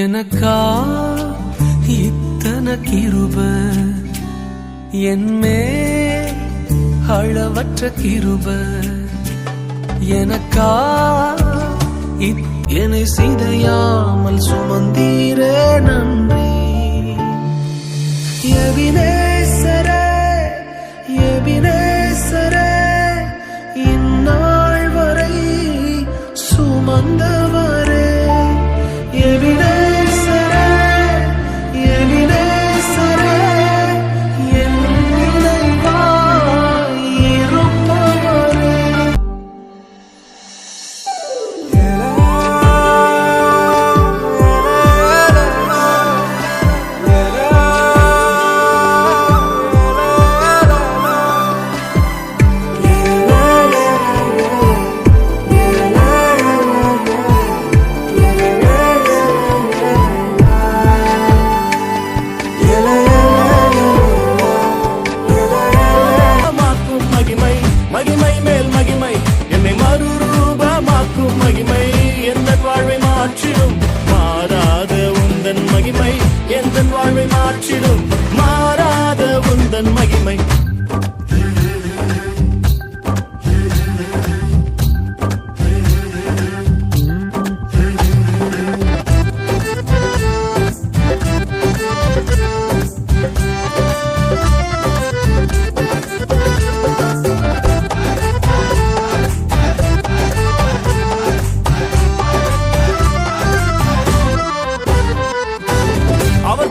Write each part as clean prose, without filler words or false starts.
எனக்கா இத்தனை கிருப என்மே அளவற்ற கிருப எனக்கா என்னை சிதையாமல் சுமந்தீரே நன்றி எபினேசரே எபினேசரே இந்நாள் வரை சுமந்தவரே எபினேசரே எபினேசரே என் நினைவாய் இருப்பவரே மகிமை மேல் மகிமை என்னை மறுரூபமாக்கும் மகிமை எந்த வாழ்வை மாற்றிடும் மாறாத உந்தன் மகிமை எந்த வாழ்வை மாற்றிடும் மாறாத உந்தன் மகிமை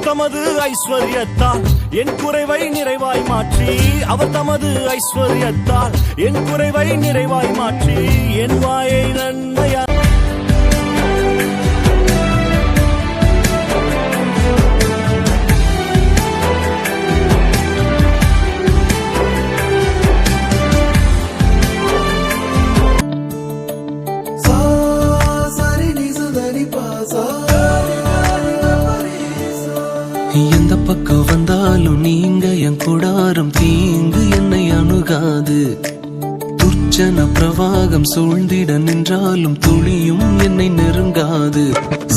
தமது ஐஸ்வர்யத்தால் என் குறைவை நிறைவாய் மாற்றி அவர் தமது ஐஸ்வர்யத்தால் என் குறைவை நிறைவாய் மாற்றி என் வாயை நன்மையா எந்த பக்கம் வந்தாலும் நீங்க என் கூடாரம் தீங்கு என்னை அணுகாது துர்ச்சன பிரவாகம் சூழ்ந்திட நின்றாலும் துளியும் என்னை நெருங்காது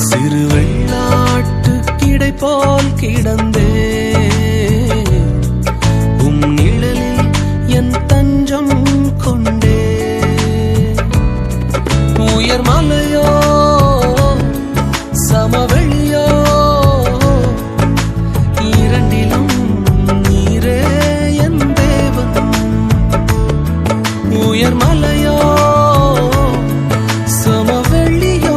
சிறு வெள்ளாட்டு கிடை போல் கிடந்தே உம் நிழலில் என் தஞ்சம் கொண்டே உயர் மலையோ சமவெளியோ உயர் மலையோ சமவெளியோ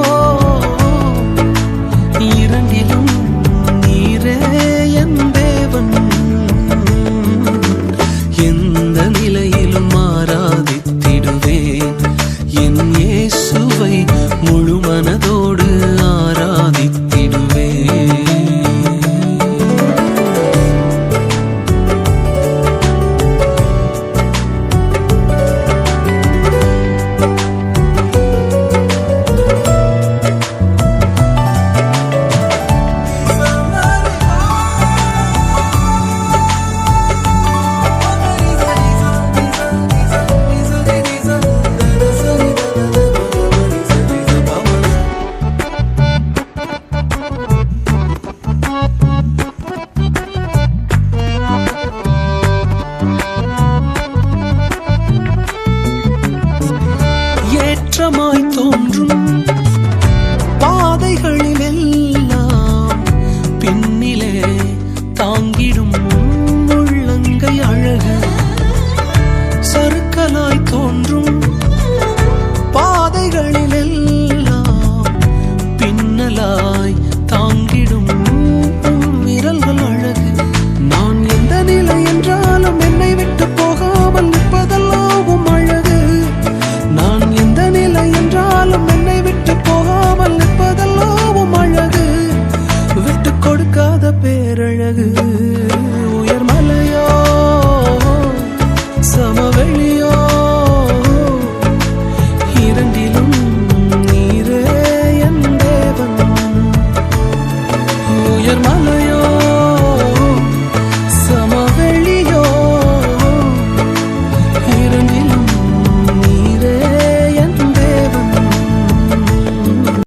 இரண்டிலும் நீரே என் தேவன் எந்த நிலையிலும் ஆராதித்திடுவேன் என் இயேசுவை முழு மனதோடு ஆராதித்திடுவேன் ஏற்றமாய்